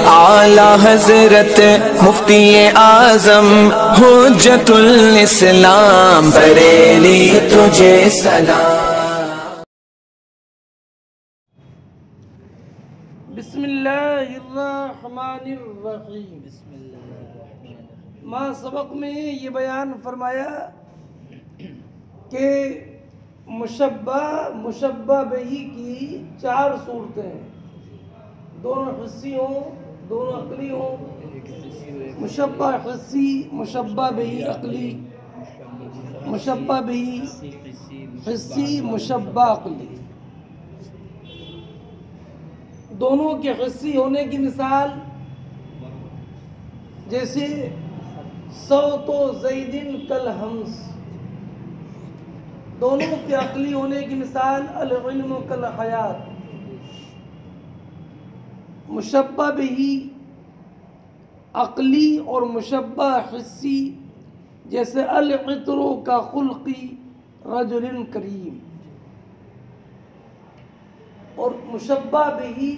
اعلی حضرت مفتی اعظم حجت الاسلام بریلی تجھے سلام۔ بسم اللہ الرحمن الرحیم۔ ماں سبق میں یہ بیان فرمایا کہ مشبہ بہی کی 4 صورتیں ہیں، دونوں حسی ہوں دونوں عقلی ہوں۔ مشبہ حسی، مشبہ بہی عقلی، مشبہ بہی حسی، مشبہ عقلی۔ دونوں کے حسی ہونے کی مثال جیسے صوت زید کالہمس، دونوں کے عقلی ہونے کی مثال العلم کالحیات۔ مشبہ بہی عقلی اور مشبہ حسی جیسے العطر کا خلقی رجل کریم، اور مشبہ بہی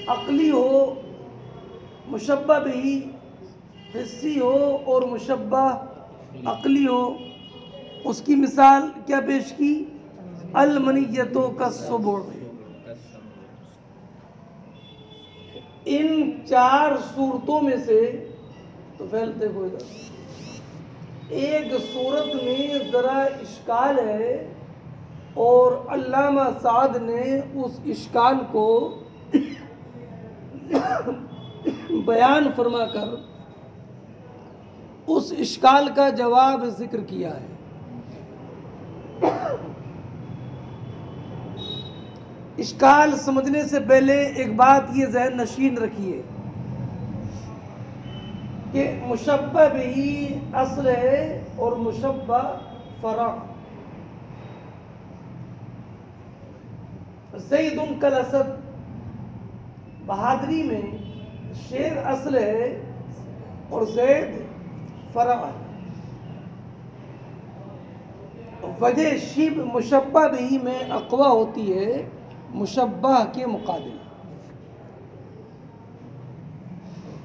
عقلی ہو، مشبہ بہی حسی ہو اور مشبہ عقلی ہو، اس کی مثال کیا پیش کی؟ المنیۃ کالصبح۔ ان 4 صورتوں میں سے تو پھیلتے کوئی ایک صورت میں ذرا اشکال ہے، اور علامہ سعد نے اس اشکال کو بیان فرما کر اس اشکال کا جواب ذکر کیا ہے۔ اشکال سمجھنے سے پہلے ایک بات یہ ذہن نشین رکھیے کہ مشبہ بہی اصل ہے اور مشبہ فرع۔ زید کالاسد، بہادری میں شیر اصل ہے اور زید فرع ہے۔ وجہ شبہ مشبہ بہی میں اقویٰ ہوتی ہے مشبہ کے مقابل۔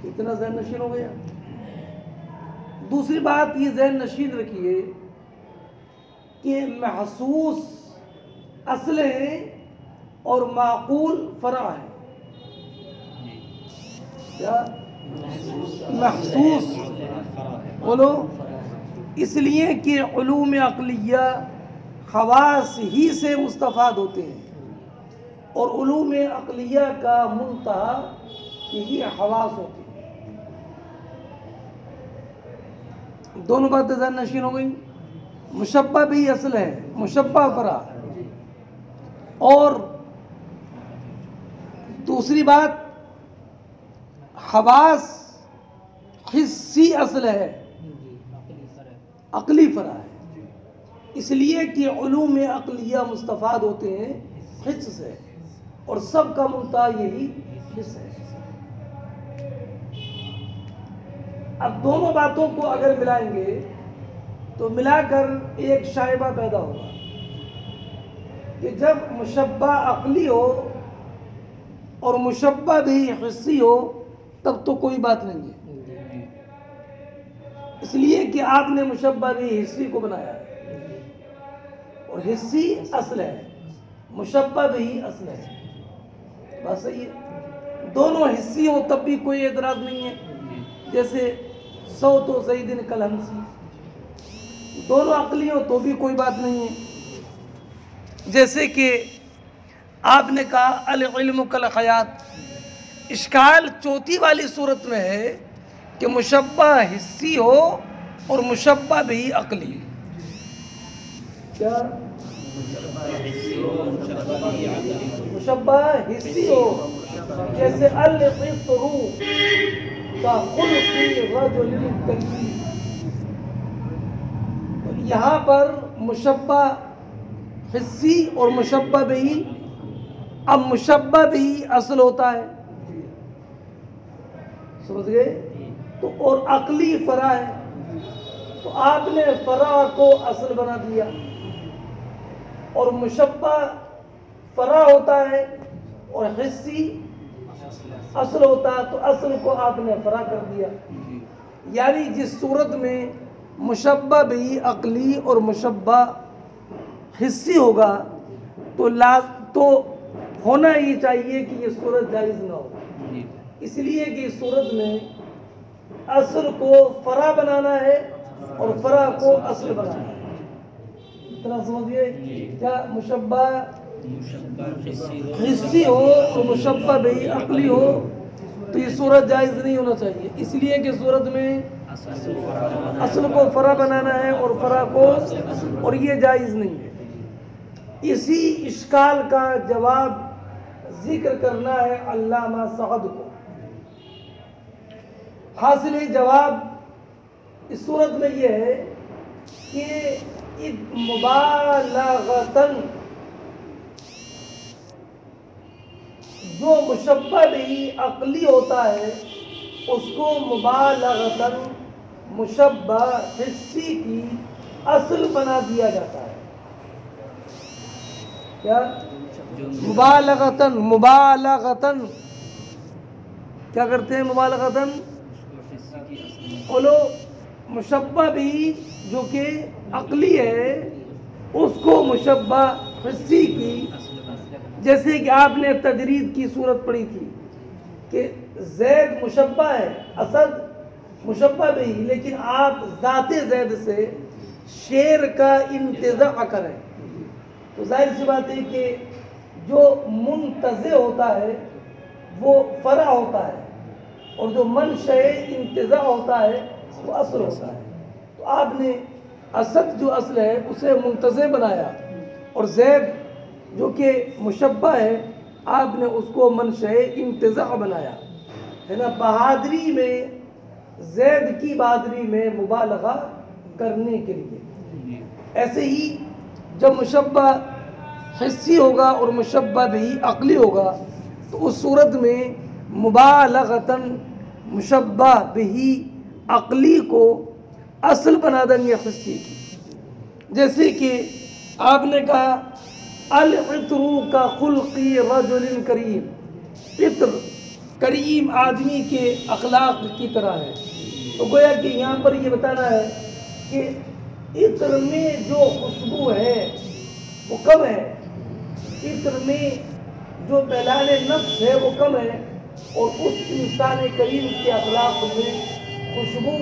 اتنا ذہن نشین ہو گیا۔ دوسری بات یہ ذہن نشین رکھیے کہ محسوس اصل ہے اور معقول فرع ہے۔ کیا؟ محسوس بولو، اس لیے کہ علوم عقلیہ خواص ہی سے مستفاد ہوتے ہیں، اور علوم عقلیہ کا منتہی یہی حواس ہوتی ہے۔ دونوں باتیں ذہن نشین ہو گئی۔ مشبہ بھی اصل ہے، مشبہ فرع، اور دوسری بات حواس حسی اصل ہے، عقلی فرع ہے، اس لیے کہ علوم عقلیہ مستفاد ہوتے ہیں حس سے، اور سب کا منتہی یہی حس ہے۔ اب دونوں باتوں کو اگر ملائیں گے تو ملا کر ایک شائبہ پیدا ہوگا کہ جب مشبہ عقلی ہو اور مشبہ بھی حسی ہو تب تو کوئی بات نہیں ہے، اس لیے کہ آپ نے مشبہ بھی حسی کو بنایا ہے، اور حسی اصل ہے، مشبہ بھی اصل ہے۔ بات صحیح ہے؟ دونوں حسی ہوں تب بھی کوئی اعتراض نہیں ہے، جیسے صوت زید کالہمس۔ دونوں عقلی ہوں تو بھی کوئی بات نہیں ہے، جیسے کہ آپ نے کہا العلم کالحیات۔ اشکال چوتھی والی صورت میں ہے کہ مشبہ حسی ہو اور مشبہ بھی عقلی۔ کیا؟ مشبہ حسی ہو جیسے العطر کا خلقی رجل کریم، یہاں پر مشبہ حسی اور مشبہ بھی، اب مشبہ بھی اصل ہوتا ہے، سمجھ گئے؟ تو اور عقلی فرع ہے، تو آپ نے فرع کو اصل بنا دیا، اور مشبہ فرع ہوتا ہے اور حسی اصل ہوتا تو اصل کو آپ نے فرع کر دیا. یعنی جس صورت میں مشبہ بھی عقلی اور مشبہ حسی ہوگا تو ہونا ہی چاہیے کہ یہ صورت جائز نہ ہو. اس لیے کہ اس صورت میں اصل کو فرع بنانا ہے اور فرع کو اصل بنانا ہے. اتنا سمجھئے. کیا مشبہ حسی ہو اور مشبہ بھی عقلی ہو تو یہ صورت جائز نہیں ہونا چاہیے. اس لیے کہ صورت میں اصل کو فرع بنانا ہے اور فرع کو, اور یہ جائز نہیں ہے. اسی اشکال کا جواب ذکر کرنا ہے علامہ سعد کو. حاصل جواب اس صورت میں یہ ہے کہ مبالغتاً جو مشبہ بھی عقلی ہوتا ہے اس کو مبالغتاً مشبہ حسی کی اصل بنا دیا جاتا ہے. کیا مبالغتاً کیا کرتے ہیں؟ مبالغتاً بولو. مشبہ بھی جو کہ عقلی ہے اس کو مشبہ حسی کی, جیسے کہ آپ نے تجرید کی صورت پڑھی تھی کہ زید مشبہ ہے, اسد مشبہ بھی, لیکن آپ ذات زید سے شیر کا انتزاع کریں تو ظاہر سی بات ہے کہ جو منتزع ہوتا ہے وہ فرع ہوتا ہے اور جو منشأ انتزاع ہوتا ہے وہ اصل ہوتا ہے. تو آپ نے اسد جو اصل ہے اسے منتزع بنایا اور زید جو کہ مشبہ ہے آپ نے اس کو منشأ انتزاع بنایا ہے نا. بہادری میں زید کی بہادری میں مبالغہ کرنے کے لیے. ایسے ہی جب مشبہ حسی ہوگا اور مشبہ بھی عقلی ہوگا تو اس صورت میں مبالغتاً مشبہ بھی عقلی کو اصل بنا دیں گے حسی کی. جیسے کہ آپ نے کہا العطر کا خلقی رجل کریم, عطر کریم آدمی کے اخلاق کی طرح ہے. تو گویا کہ یہاں پر یہ بتانا ہے کہ عطر میں جو خوشبو ہے وہ کم ہے, عطر میں جو میلان نفس ہے وہ کم ہے, اور اس انسان کریم کے اخلاق میں خوشبو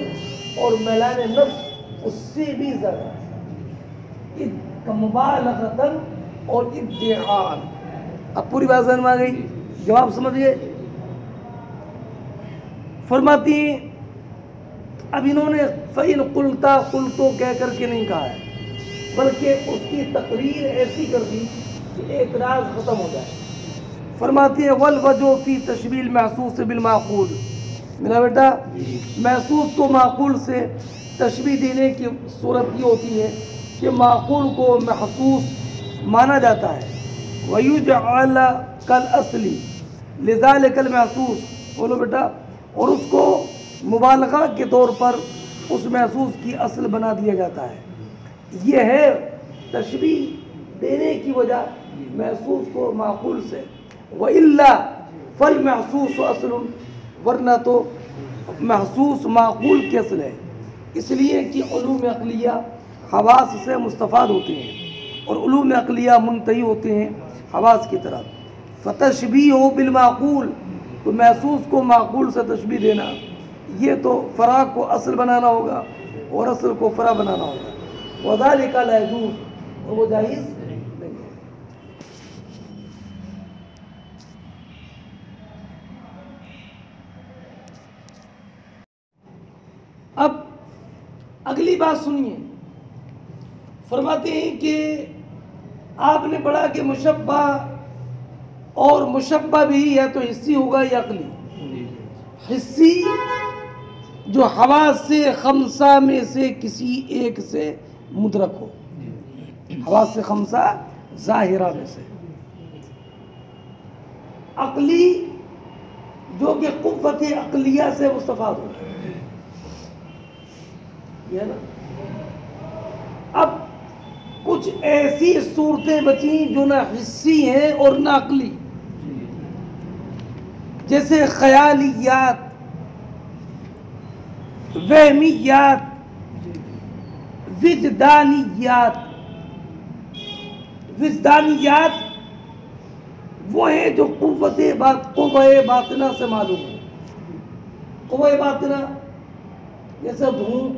اور میلان نفس اس سے بھی زیادہ ہے. مبالغتاً اور ادعاء. اب پوری بات سمجھ میں آ گئی؟ جواب سمجھئے. فرماتی ہیں اب انہوں نے فَإِنْ قُلْتَا قُلْتُ کہہ کر کے نہیں کہا ہے بلکہ اس کی تقریر ایسی کر دی کہ اعتراض ختم ہو جائے. فرماتی ہے وَالْوَجْهُ فِي تَشْبِيهِ الْمَحْسُوسِ بِالْمَعْقُولِ. میرا بیٹا محسوس کو معقول سے تشبیہ دینے کی صورت یہ ہوتی ہے کہ معقول کو محسوس مانا جاتا ہے. وَيُجْعَلَ كَالْأَصْلِ لِذَلِكَ الْمَحْسُوس. بولو بیٹا, اور اس کو مبالغہ کے طور پر اس محسوس کی اصل بنا دیا جاتا ہے. یہ ہے تشبیہ دینے کی وجہ محسوس کو معقول سے. وَإِلَّا فَالْمَحْسُوسُ أَصْلٌ, ورنہ تو محسوس معقول کی اصل ہے. اس لیے کہ علوم عقلیہ حواس سے مستفاد ہوتے ہیں اور علوم عقلیہ منتہی ہوتے ہیں حواس کی طرف. فَتَشْبِيهُ بِالْمَعْقُولِ, تو محسوس کو معقول سے تشبیہ دینا یہ تو فرع کو اصل بنانا ہوگا اور اصل کو فرع بنانا ہوگا. وَذَلِكَ لَا يَجُوزُ, اور وہ جائز نہیں ہے. اب اگلی بات سنیے. فرماتے ہیں کہ آپ نے پڑھا کہ مشبہ اور مشبہ بھی یا تو حسی ہوگا یا عقلی. حسی جو حواس سے خمسہ میں سے کسی ایک سے مدرک ہو, حواس سے خمسہ ظاہرہ میں سے. عقلی جو کہ قوت عقلیہ سے مستفاد ہو. یہ نا اب کچھ ایسی صورتیں بچیں جو نہ حسی ہیں اور نہ عقلی. جیسے خیالیات، وہمیات، وجدانیات. وجدانیات وہ ہیں جو قوہ باطنہ سے معلوم ہے. قوہ باطنہ جیسے بھوک،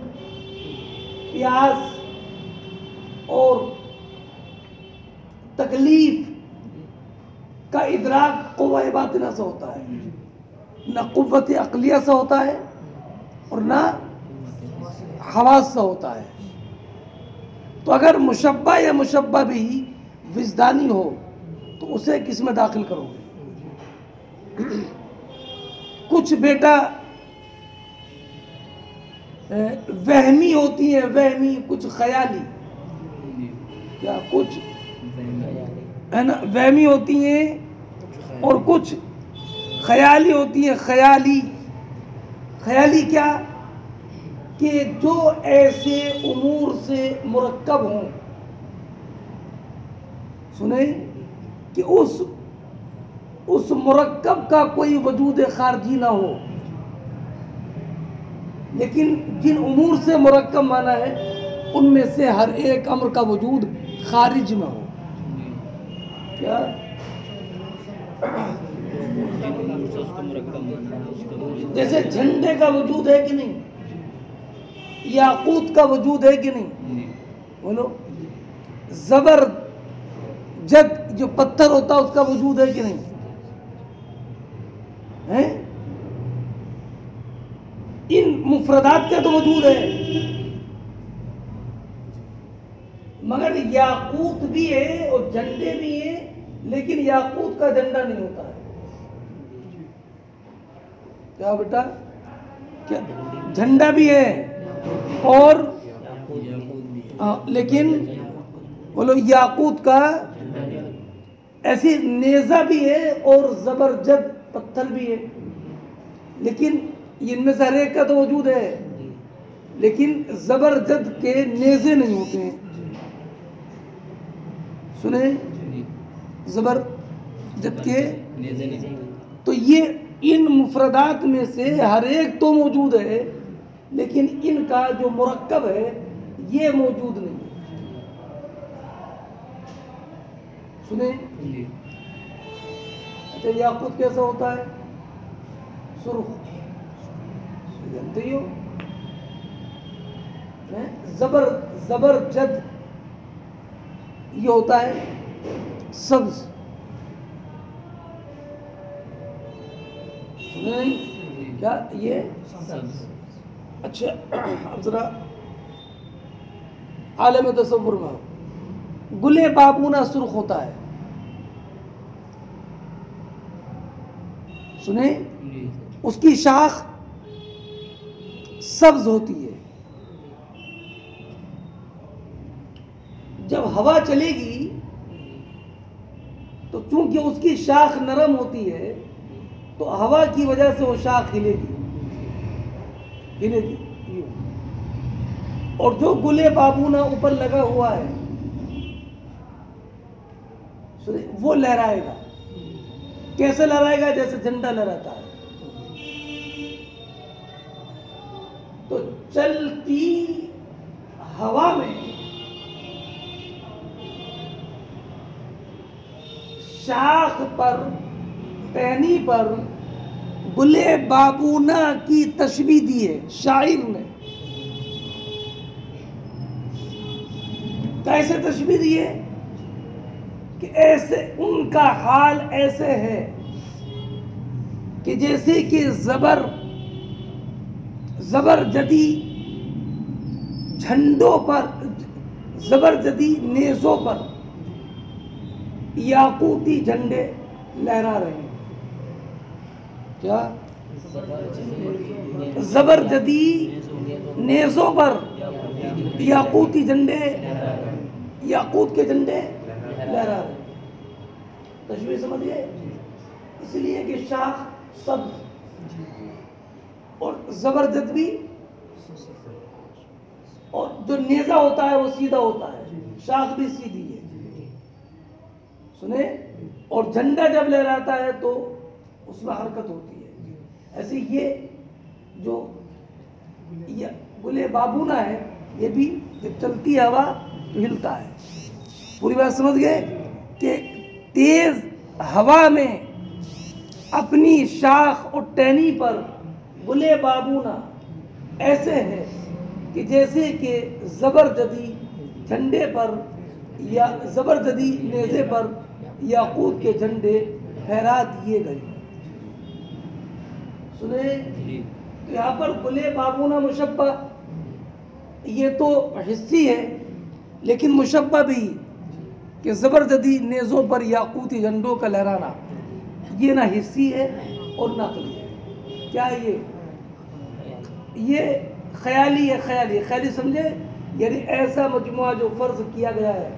پیاس اور تکلیف کا ادراک قوہ باطنہ سے ہوتا ہے، نہ قوت عقلیہ سے ہوتا ہے اور نہ حواس سے ہوتا ہے. تو اگر مشبہ یا مشبہ بھی وجدانی ہو تو اسے کس میں داخل کرو گے؟ کچھ بیٹا وہمی ہوتی ہیں، وہمی، کچھ خیالی، کیا کچھ ہے نا وہمی ہوتی ہیں اور کچھ خیالی ہوتی ہیں. خیالی کیا کہ جو ایسے امور سے مرکب ہوں، سنیں، کہ اس مرکب کا کوئی وجود خارجی نہ ہو، لیکن جن امور سے مرکب مانا ہے ان میں سے ہر ایک امر کا وجود خارج میں ہو. کیا جیسے جھنڈے کا وجود ہے کہ نہیں، یاقوت کا وجود ہے کہ نہیں، بولو. زبر جد جو پتھر ہوتا ہے اس کا وجود ہے کہ نہیں ہے؟ ان مفردات کا تو وجود ہے، مگر یاقوت بھی ہے اور جھنڈے بھی ہیں، لیکن یاقوت کا جھنڈا نہیں ہوتا ہے. کیا بیٹا؟ کیا جھنڈا بھی ہے اور لیکن بولو یاقوت کا، ایسی نیزہ بھی ہے اور زبرجد پتھر بھی ہے، لیکن ان میں سے ہر ایک کا تو وجود ہے، لیکن زبرجد کے نیزے نہیں ہوتے ہیں. سنیں، زبرجد کے تو یہ ان مفردات میں سے ہر ایک تو موجود ہے، لیکن ان کا جو مرکب ہے یہ موجود نہیں ہے. سنیں، اچھا یاقوت کیسا ہوتا ہے؟ سرخ، جانتے ہی ہو. زبرجد یہ ہوتا ہے سبز. سنیں کیا یہ سبز. اچھا اب ذرا عالم تصور میں گلے بابونہ سرخ ہوتا ہے. سنیں، اس کی شاخ سبز ہوتی ہے. جب ہوا چلے گی تو چونکہ اس کی شاخ نرم ہوتی ہے تو ہوا کی وجہ سے وہ شاخ ہلے گی. اور جو گلے بابونہ اوپر لگا ہوا ہے وہ لہرائے گا. کیسے لہرائے گا؟ جیسے جھنڈا لہراتا ہے. تو چلتی ہوا میں شاخ پر، ٹہنی پر گلے بابونہ کی تشبیہ دی ہے شاعر نے. کیسے تشبیہ دی ہے؟ کہ ایسے ان کا حال ایسے ہے کہ جیسے کہ زبرجدی جھنڈوں پر، زبرجدی نیزوں پر یاقوتی جھنڈے لہرا رہے ہیں. کیا؟ زبرجدی نیزوں پر یاقوتی جھنڈے، یاقوت کے جھنڈے لہرا رہے ہیں. تشبیہ سمجھئے؟ اس لیے کہ شاخ سبز اور زبرجد بھی، اور جو نیزہ ہوتا ہے وہ سیدھا ہوتا ہے، شاخ بھی سیدھی ہے. سنیں، اور جھنڈا جب لہراتا ہے تو اس میں حرکت ہوتی ہے. ایسے یہ جو گل بابونا ہے یہ بھی جب چلتی ہے ہوا تو ہلتا ہے. پوری بات سمجھ گئے کہ تیز ہوا میں اپنی شاخ اور ٹہنی پر گل بابونا ایسے ہے کہ جیسے کہ زبرجدی جھنڈے پر یا زبرجدی نیزے پر یاقوت کے جھنڈے پھہرا دیے گئے. سنیں یہاں پر گل بابونا مشبہ یہ تو حسی ہے لیکن مشبہ بھی کہ زبرجدی نیزوں پر یاقوتی جھنڈوں کا لہرانا یہ نہ حسی ہے اور نہ عقلی ہے. کیا یہ خیالی ہے. خیالی سمجھے یعنی ایسا مجموعہ جو فرض کیا گیا ہے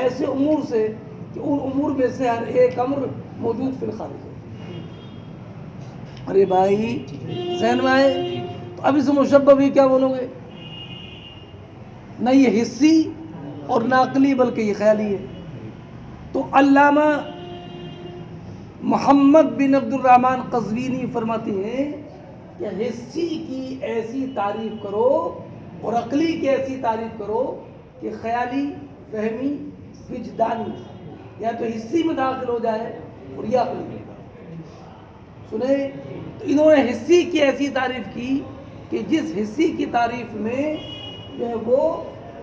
ایسے امور سے کہ ان امور میں سے ہر ایک امر موجود فی الخارج ہے. ارے بھائی ذہن میں آئے تو اب اس مشبہ بھی کیا بولو گے؟ نہ یہ حسی اور نہ عقلی بلکہ یہ خیالی ہے. تو علامہ محمد بن عبد الرحمن قزوینی فرماتے ہیں کہ حسی کی ایسی تعریف کرو اور عقلی کی ایسی تعریف کرو کہ خیالی، فہمی، وجدانی یا تو حسی میں داخل ہو جائے اور یا عقلی. سنیں تو انہوں نے حسی کی ایسی تعریف کی کہ جس حسی کی تعریف میں جو ہے وہ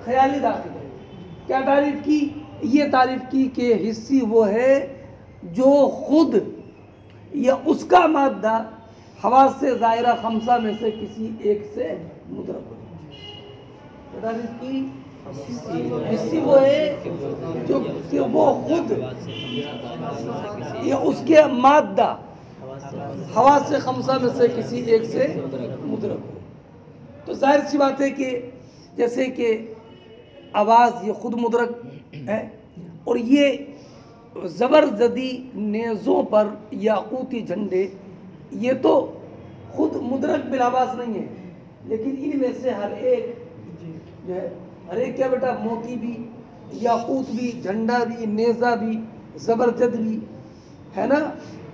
خیالی داخل ہے. کیا تعریف کی؟ یہ تعریف کی کہ حسی وہ ہے جو خود یا اس کا مادہ حواس ظاہرہ خمسہ میں سے کسی ایک سے مدرک ہو. تعریف کی حسی وہ ہے جو کہ وہ خود یا اس کے مادہ حواس خمسہ میں سے کسی ایک سے مدرک ہو. تو ظاہر سی بات ہے کہ جیسے کہ آواز یہ خود مدرک ہے اور یہ زبرجدی نیزوں پر یاقوتی جھنڈے یہ تو خود مدرک بالآواز نہیں ہے لیکن ان میں سے ہر ایک جو ہے ہر ایک کیا بیٹا موتی بھی، یاقوت بھی، جھنڈا بھی، نیزہ بھی، زبرجد بھی ہے نا،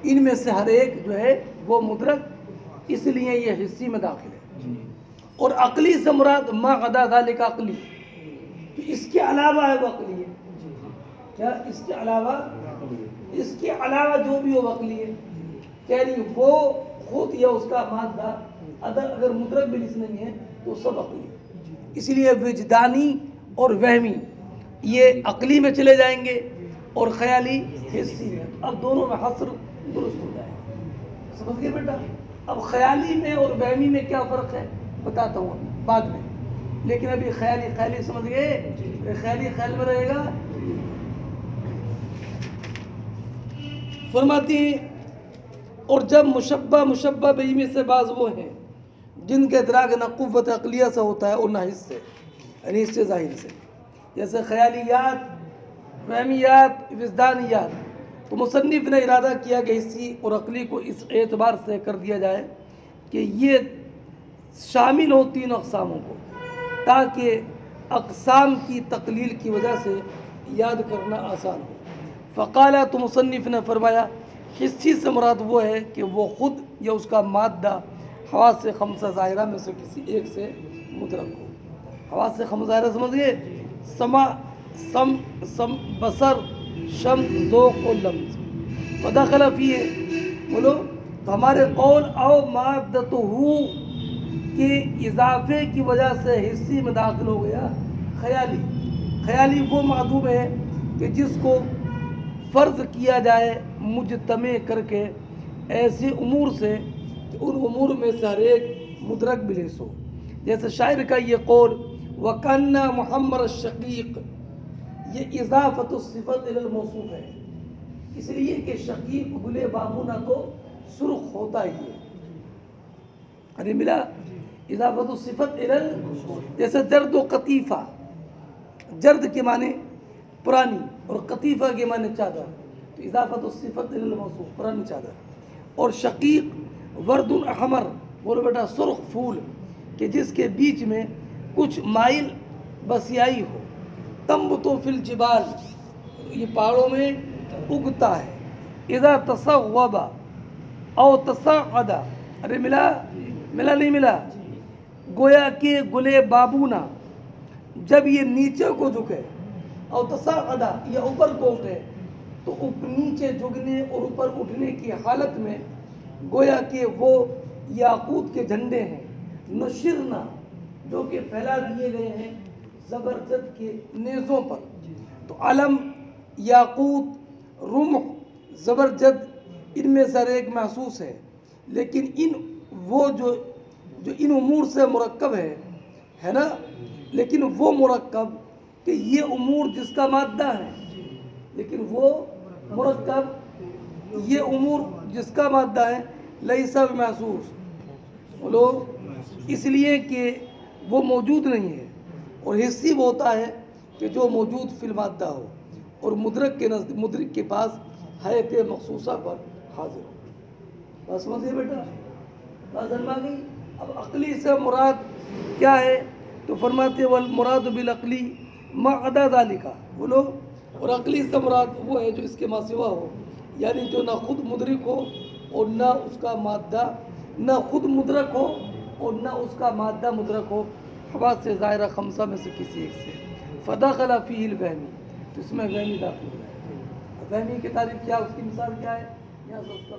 ان میں سے ہر ایک جو ہے وہ مدرک، اس لیے یہ حسی میں داخل ہے. اور عقلی سے مراد ما عدا ذالک عقلی، تو اس کے علاوہ ہے وہ عقلی ہے. کیا اس کے علاوہ جو بھی وہ عقلی ہے یعنی وہ خود یا اس کا مادہ اگر مدرک بھی نہیں ہے تو سب عقلی ہے. اس لیے وجدانی اور وہمی یہ عقلی میں چلے جائیں گے اور خیالی حسی میں. اب دونوں میں حصر درست ہو جائے گا. سمجھ گئے بیٹا؟ اب خیالی میں اور وہمی میں کیا فرق ہے بتاتا ہوں ابھی بعد میں، لیکن ابھی خیالی سمجھ گئے؟ خیالی خیال میں رہے گا. فرماتی ہیں اور جب مشبہ بہی میں سے بعض وہ ہیں جن کے ادراک نہ قوت عقلیہ سے ہوتا ہے اور نہ حس سے یعنی اس سے ظاہر سے، جیسے خیالیات، وہمیات، وجدانیات. تو مصنف نے ارادہ کیا کہ حسی اور عقلی کو اس اعتبار سے کر دیا جائے کہ یہ شامل ہو تین اقساموں کو تاکہ اقسام کی تقلیل کی وجہ سے یاد کرنا آسان ہو. فقالا تو مصنف نے فرمایا حسی سے مراد وہ ہے کہ وہ خود یا اس کا مادہ حواس خمسہ ظاہرہ میں سے کسی ایک سے مدرک ہو. حواس خمسہ ظاہرہ سمجھ گئے؟ سما، سم، بصر، شم، ذوق و لمس. فدخل فیہ بولو تو ہمارے قول او مادتہ کے اضافے کی وجہ سے حسی میں داخل ہو گیا خیالی وہ معدوم ہے کہ جس کو فرض کیا جائے مجتمع کر کے ایسے امور سے کہ ان امور میں سے ہر ایک مدرک بلیس ہو. جیسے شاعر کا یہ قول وَكَنَّ محمر الشقیق، یہ اضافت الصفت الی الموصوف ہے، اس لیے کہ شقیق گل بابونا تو سرخ ہوتا ہی ہے. ارے ملا اضافت الصفت الی، جیسے جرد و قطیفہ، جرد کے معنی پرانی اور قطیفہ کے معنی چادر، تو اضافت الصفت الی الموصوف پرانی چادر. اور شقیق ورد احمر، بولو بیٹا سرخ پھول کہ جس کے بیچ میں کچھ مائل بسیائی ہو. تنبت فی الجبال، یہ پہاڑوں میں اگتا ہے. اذا تصوب، او تصاعد، ارے ملا نہیں ملا، گویا کہ گلے بابونا جب یہ نیچے کو جھکے، او تصاعد یا اوپر کو اٹھے، تو نیچے جھکنے اور اوپر اٹھنے کی حالت میں گویا کہ وہ یاقوت کے جھنڈے ہیں، نشرنا جو کہ پھیلا دیے گئے ہیں زبرجد کے نیزوں پر. تو علم، یاقوت، رمح، زبرجد ان میں سر ایک محسوس ہے، لیکن وہ جو ان امور سے مرکب ہے نا، لیکن وہ مرکب کہ یہ امور جس کا مادہ ہے، لیکن وہ مرکب یہ امور جس کا مادہ ہے لیسا بمحسوس، بولو، اس لیے کہ وہ موجود نہیں ہے. اور حسی وہ ہوتا ہے کہ جو موجود فی المادہ ہو اور مدرک کے پاس حیث مخصوصہ پر حاضر ہو. بس سمجھے بیٹا، بات سمجھ آ گئی. اب عقلی سے مراد کیا ہے؟ تو فرماتے والمراد بالعقلی ما عدا ذالک، بولو، اور عقلی سے مراد وہ ہے جو اس کے ماں سوا ہو، یعنی جو نہ خود مدرک ہو اور نہ اس کا مادہ، نہ خود مدرک ہو اور نہ اس کا مادہ مدرک ہو، حواس سے ظاہرہ خمسہ میں سے کسی ایک سے. فدخل فیہ الوہمی، تو اس میں وہمی داخل ہو. وہمی کی تعریف کیا، اس کی مثال کیا ہے؟ یہاں سے اس کا